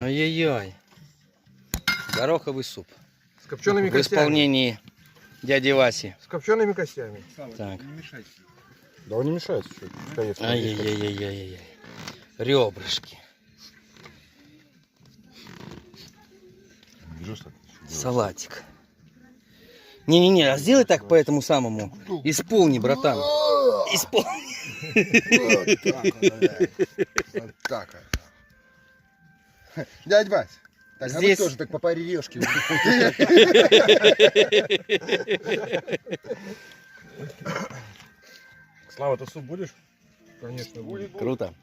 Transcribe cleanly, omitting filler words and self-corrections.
Ай-яй-яй. Гороховый суп. С копчеными В костями. исполнении дяди Васи. С копчеными костями. Так. Да он не мешает. Конечно. Ай-яй-яй-яй-яй. Ребрышки. Салатик. Не-не-не, а сделай так по этому самому. Исполни, братан. Исполни. Вот так вот. Дядь Вась, так, а вы Здесь- тоже так по паре решки. Слава, ты суп будешь? Конечно, будет. Круто.